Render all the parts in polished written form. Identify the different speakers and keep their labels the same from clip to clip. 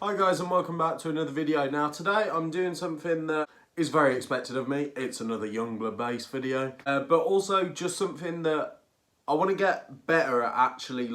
Speaker 1: Hi guys and welcome back to another video. Now today I'm doing something that is very expected of me. It's another Yungblud based video, but also just something that I want to get better at actually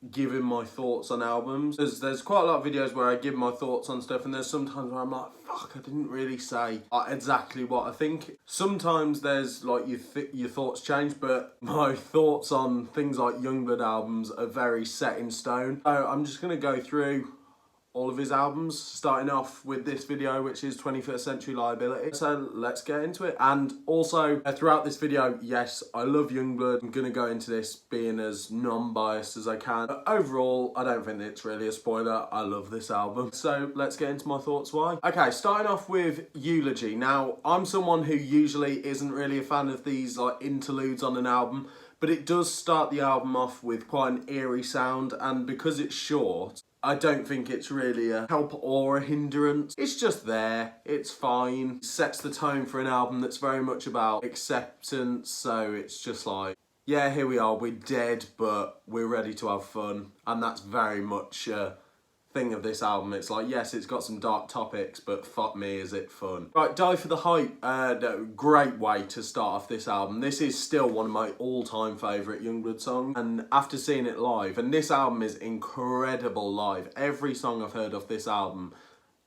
Speaker 1: giving my thoughts on albums. There's quite a lot of videos where I give my thoughts on stuff, and there's sometimes where I'm like, fuck, I didn't really say exactly what I think. Sometimes there's your thoughts change, but my thoughts on things like Yungblud albums are very set in stone. So I'm just going to go through all of his albums, starting off with this video, which is 21st Century Liability. So let's get into it. And also, throughout this video, yes, I love Yungblud. I'm gonna go into this being as non-biased as I can. But overall, I don't think it's really a spoiler. I love this album. So let's get into my thoughts why. Okay, starting off with Eulogy. Now, I'm someone who usually isn't really a fan of these interludes on an album, but it does start the album off with quite an eerie sound, and because it's short, I don't think it's really a help or a hindrance. It's just there, it's fine. It sets the tone for an album that's very much about acceptance, so it's just like, yeah, here we are, we're dead, but we're ready to have fun. And that's very much a thing of this album. It's like, yes, it's got some dark topics, but fuck me, is it fun. Right, Die for the Hype, great way to start off this album. This is still one of my all-time favourite Yungblud songs, and after seeing it live, and this album is incredible live. Every song I've heard of this album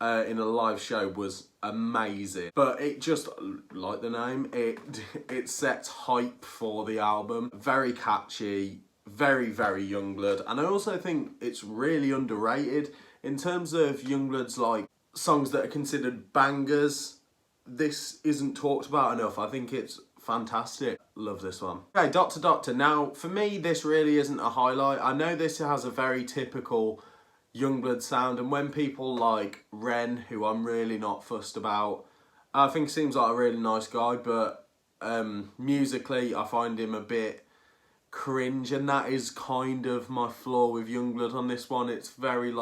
Speaker 1: in a live show was amazing, but it just, like the name, it sets hype for the album. Very catchy, very Yungblud, and I also think it's really underrated in terms of Yungblud's songs that are considered bangers. This isn't talked about enough. I think it's fantastic. Love this one. Okay, Doctor Doctor. Now for me this really isn't a highlight. I know this has a very typical Yungblud sound, and when people like Ren, who I'm really not fussed about, I think seems like a really nice guy, but musically I find him a bit cringe, and that is kind of my flaw with Yungblud on this one. It's very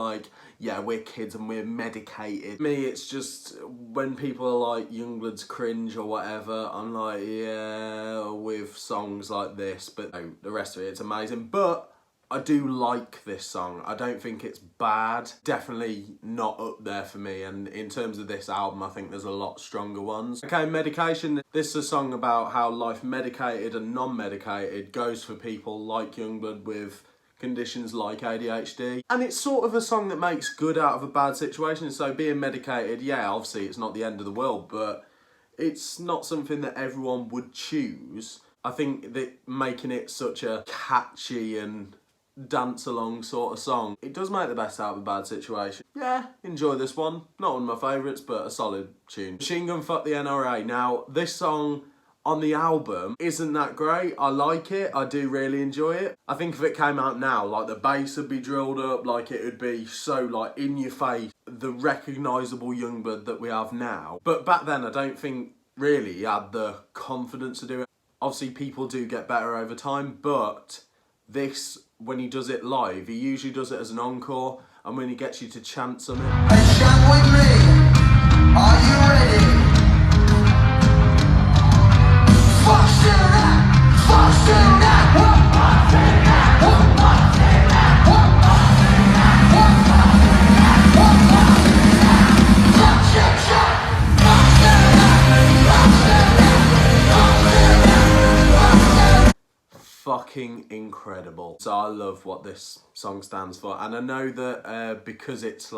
Speaker 1: yeah, we're kids and we're medicated. Me, it's just when people are like Yungblud's cringe or whatever, I'm like, yeah, with songs like this, but no, the rest of it's amazing. But I do like this song. I don't think it's bad. Definitely not up there for me. And in terms of this album, I think there's a lot stronger ones. Okay, Medication. This is a song about how life medicated and non-medicated goes for people like Yungblud with conditions like ADHD. And it's sort of a song that makes good out of a bad situation. So being medicated, yeah, obviously it's not the end of the world, but it's not something that everyone would choose. I think that making it such a catchy and dance along sort of song, it does make the best out of a bad situation. Yeah, enjoy this one. Not one of my favourites, but a solid tune. Machine Gun Fuck the NRA. Now, this song on the album isn't that great. I like it. I do really enjoy it. I think if it came out now, the bass would be drilled up, it would be so in your face, the recognisable Yungblud that we have now. But back then, I don't think really he had the confidence to do it. Obviously, people do get better over time, but this, when he does it live, he usually does it as an encore, and when he gets you to chant something.
Speaker 2: Hey, chant with me. Are you ready? Fuck still that. Fuck still that. Fuck still that. Fuck still that. Fuck still that. Fuck still that. Fuck still that. Fuck still that. Fuck still that.
Speaker 1: Fucking incredible. So I love what this song stands for, and I know that because it's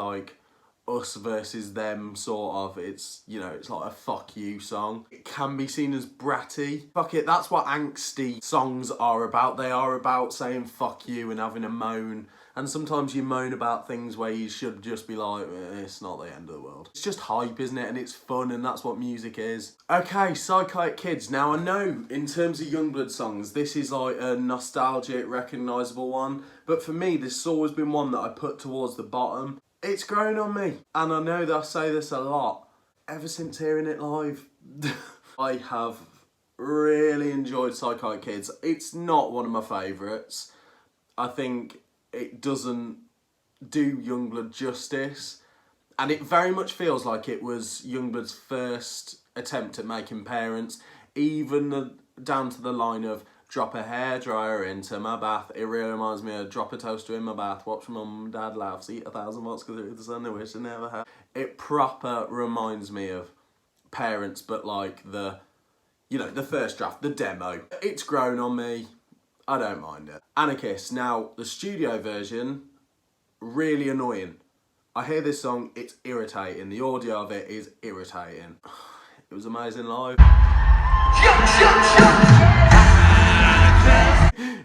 Speaker 1: us versus them sort of, it's, you know, it's like a fuck you song. It can be seen as bratty. Fuck it, that's what angsty songs are about. They are about saying fuck you and having a moan, and sometimes you moan about things where you should just be like, it's not the end of the world. It's just hype, isn't it? And it's fun, and that's what music is. Okay, Psychotic Kids. Now I know in terms of Yungblud songs, this is a nostalgic, recognisable one, but for me, this has always been one that I put towards the bottom. It's grown on me, and I know that I say this a lot. Ever since hearing it live, I have really enjoyed Psychotic Kids. It's not one of my favourites. I think it doesn't do Yungblud justice, and it very much feels like it was Yungblud's first attempt at making parents, even down to the line of drop a hairdryer into my bath. It really reminds me of drop a toaster in my bath, watch my mum and dad laughs, eat 1,000 watts go through the sun, I wish I never had. It proper reminds me of parents, but like the, you know, the first draft, the demo. It's grown on me. I don't mind it. Anarchist. Now, the studio version, really annoying. I hear this song, it's irritating. The audio of it is irritating. It was amazing live.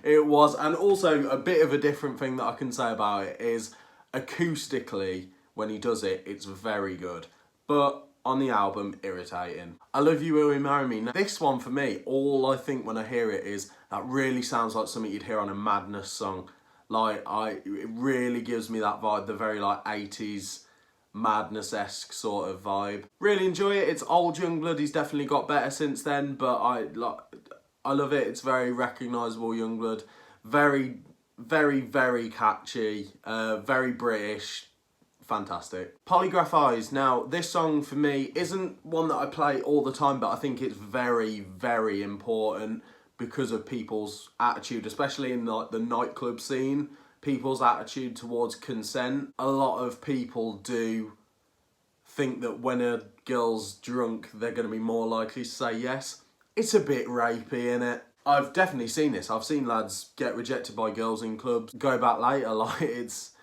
Speaker 1: It was, and also a bit of a different thing that I can say about it is acoustically, when he does it, it's very good. But on the album, irritating. I Love You, Will You Marry Me? Now, this one for me, all I think when I hear it is, that really sounds like something you'd hear on a Madness song. Like, it really gives me that vibe, the very like 80s Madness-esque sort of vibe. Really enjoy it. It's old Yungblud. He's definitely got better since then, but I love it. It's very recognisable Yungblud. Very, very, very catchy. Very British. Fantastic. Polygraph Eyes. Now, this song for me isn't one that I play all the time, but I think it's very, very important because of people's attitude, especially in like the nightclub scene. People's attitude towards consent. A lot of people do think that when a girl's drunk, they're going to be more likely to say yes. It's a bit rapey, innit? I've definitely seen this. I've seen lads get rejected by girls in clubs, go back later, like it's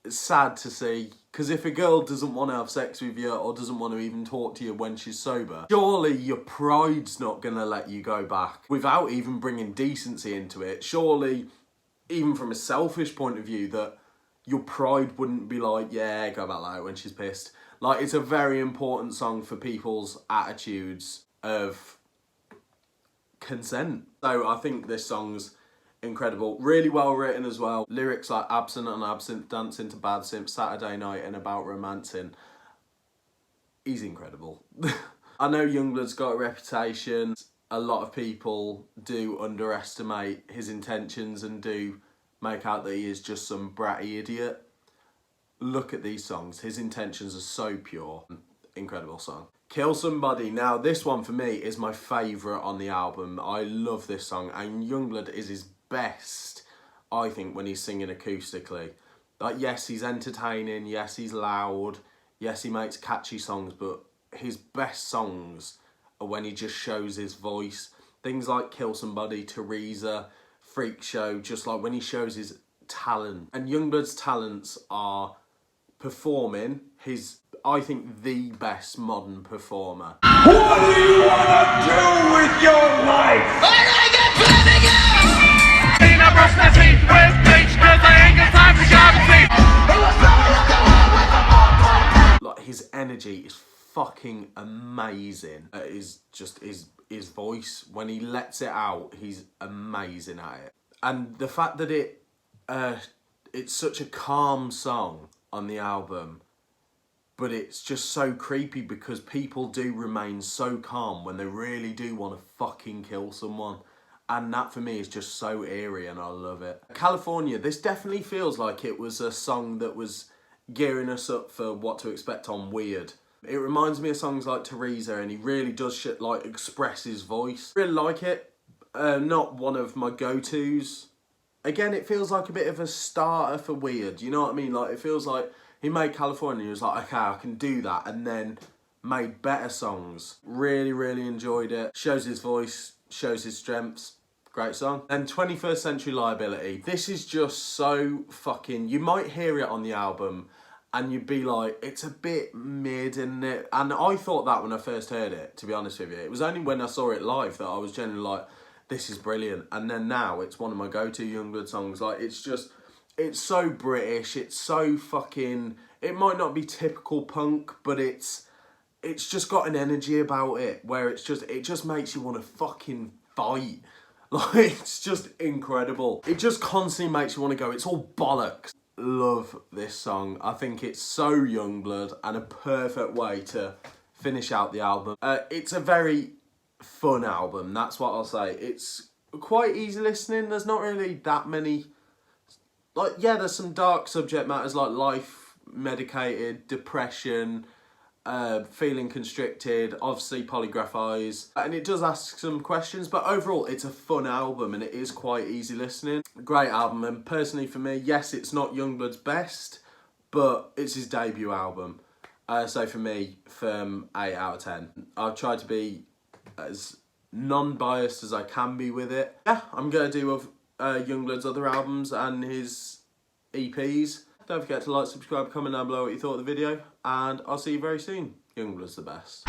Speaker 1: sad to see. Because if a girl doesn't want to have sex with you or doesn't want to even talk to you when she's sober, surely your pride's not going to let you go back without even bringing decency into it. Surely, even from a selfish point of view, that your pride wouldn't be like, yeah, go back later when she's pissed. Like, it's a very important song for people's attitudes of consent. So I think this song's incredible. Really well written as well. Lyrics like absent and absent, dancing to bad simp, Saturday night and about romancing. He's incredible. I know Yungblud's got a reputation. A lot of people do underestimate his intentions and do make out that he is just some bratty idiot. Look at these songs. His intentions are so pure. Incredible song. Kill Somebody. Now, this one for me is my favourite on the album. I love this song, and Yungblud is his best, I think, when he's singing acoustically. Like, yes, he's entertaining, yes, he's loud, yes, he makes catchy songs, but his best songs are when he just shows his voice. Things like Kill Somebody, Teresa, Freak Show, just like when he shows his talent. And Yungblud's talents are performing. I think, the best modern performer.
Speaker 2: What do you want to do with your life? I gotta get plenty of clean up brush my teeth with bleach, cause I ain't got time for sharp teeth. He was blowing up the world with a ballpoint.
Speaker 1: Like, his energy is fucking amazing. Is just his voice, when he lets it out, he's amazing at it. And the fact that it's such a calm song on the album, but it's just so creepy because people do remain so calm when they really do want to fucking kill someone. And that for me is just so eerie and I love it. California, this definitely feels like it was a song that was gearing us up for what to expect on Weird. It reminds me of songs like Teresa, and he really does like express his voice. Really like it. Not one of my go-tos. Again, it feels like a bit of a starter for Weird, you know what I mean? Like, it feels like he made California, he was like, okay, I can do that, and then made better songs. Really, really enjoyed it. Shows his voice, shows his strengths. Great song. And 21st Century Liability. This is just so fucking... You might hear it on the album and you'd be like, it's a bit mid, isn't it? And I thought that when I first heard it, to be honest with you. It was only when I saw it live that I was generally like, this is brilliant. And then now it's one of my go-to Yungblud songs. Like, it's just... It's so British, it's so fucking... It might not be typical punk, but it's just got an energy about it where it just makes you want to fucking fight. Like, it's just incredible. It just constantly makes you want to go, it's all bollocks. Love this song. I think it's so Yungblud and a perfect way to finish out the album. It's a very fun album, that's what I'll say. It's quite easy listening. There's not really that many... Like, yeah, there's some dark subject matters like life, medicated, depression, feeling constricted, obviously polygraph eyes, and it does ask some questions, but overall it's a fun album and it is quite easy listening. Great album, and personally for me, yes, it's not Yungblud's best, but it's his debut album. So for me, firm 8 out of 10. I've tried to be as non-biased as I can be with it. Yeah, I'm going to do Yungblud's other albums and his EPs. Don't forget to like, subscribe, comment down below what you thought of the video, and I'll see you very soon. Yungblud's the best.